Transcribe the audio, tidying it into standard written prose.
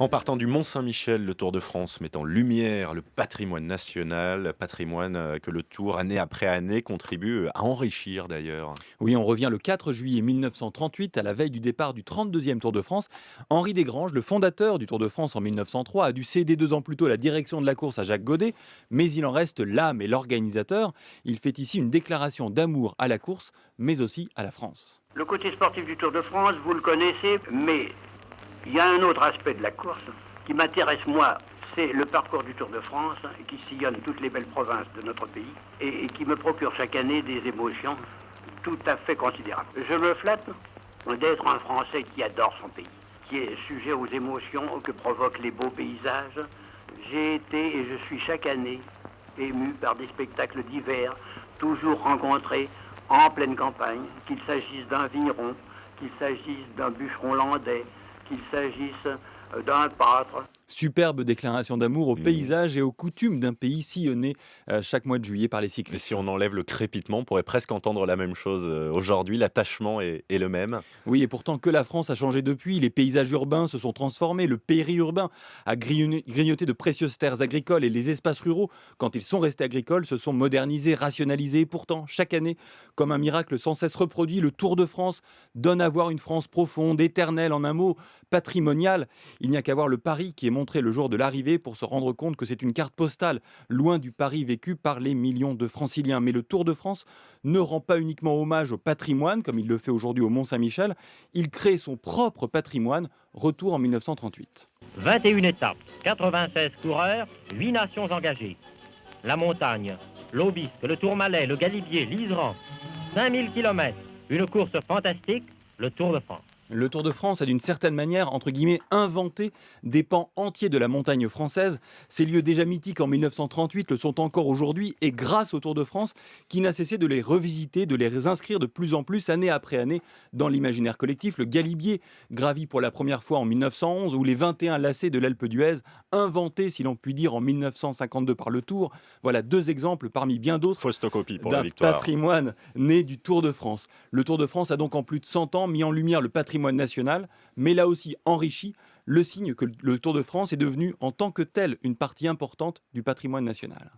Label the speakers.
Speaker 1: En partant du Mont-Saint-Michel, le Tour de France met en lumière le patrimoine national, patrimoine que le Tour, année après année, contribue à enrichir d'ailleurs.
Speaker 2: Oui, on revient le 4 juillet 1938, à la veille du départ du 32e Tour de France. Henri Desgranges, le fondateur du Tour de France en 1903, a dû céder 2 ans plus tôt la direction de la course à Jacques Godet, mais il en reste l'âme et l'organisateur. Il fait ici une déclaration d'amour à la course, mais aussi à la France.
Speaker 3: Le côté sportif du Tour de France, vous le connaissez, mais il y a un autre aspect de la course qui m'intéresse moi, c'est le parcours du Tour de France qui sillonne toutes les belles provinces de notre pays et qui me procure chaque année des émotions tout à fait considérables. Je me flatte d'être un Français qui adore son pays, qui est sujet aux émotions que provoquent les beaux paysages. J'ai été et je suis chaque année ému par des spectacles divers, toujours rencontrés en pleine campagne, qu'il s'agisse d'un vigneron, qu'il s'agisse d'un bûcheron landais, qu'il s'agisse d'un pâtre.
Speaker 2: Superbe déclaration d'amour aux
Speaker 1: Hmm.
Speaker 2: paysages et aux coutumes d'un pays sillonné chaque mois de juillet par les
Speaker 1: Mais si
Speaker 2: cyclistes.
Speaker 1: on enlève le crépitement, on pourrait presque entendre la même chose aujourd'hui. L'attachement est le même.
Speaker 2: Oui, et pourtant que la France a changé depuis, les paysages urbains se sont transformés, le périurbain a grignoté de précieuses terres agricoles et les espaces ruraux, quand ils sont restés agricoles, se sont modernisés, rationalisés. Et pourtant, chaque année, comme un miracle sans cesse reproduit, le Tour de France donne à voir une France profonde, éternelle, en un mot, patrimoniale. Il n'y a qu'à voir le Paris qui est montré le jour de l'arrivée pour se rendre compte que c'est une carte postale, loin du Paris vécu par les millions de franciliens. Mais le Tour de France ne rend pas uniquement hommage au patrimoine, comme il le fait aujourd'hui au Mont-Saint-Michel, il crée son propre patrimoine, retour en 1938.
Speaker 4: 21 étapes, 96 coureurs, 8 nations engagées. La montagne, l'Aubisque, le Tourmalet, le Galibier, l'Iseran, 5000 km, une course fantastique, le Tour de France.
Speaker 2: Le Tour de France a d'une certaine manière, entre guillemets, inventé des pans entiers de la montagne française. Ces lieux déjà mythiques en 1938 le sont encore aujourd'hui et grâce au Tour de France qui n'a cessé de les revisiter, de les inscrire de plus en plus année après année dans l'imaginaire collectif. Le Galibier, gravi pour la première fois en 1911, ou les 21 lacets de l'Alpe d'Huez, inventés, si l'on peut dire, en 1952 par le Tour. Voilà 2 exemples parmi bien d'autres
Speaker 1: Faustocopie pour la
Speaker 2: d'un
Speaker 1: victoire.
Speaker 2: patrimoine né du Tour de France. Le Tour de France a donc en plus de 100 ans mis en lumière le patrimoine national, mais l'a aussi enrichi, le signe que le Tour de France est devenu en tant que tel une partie importante du patrimoine national.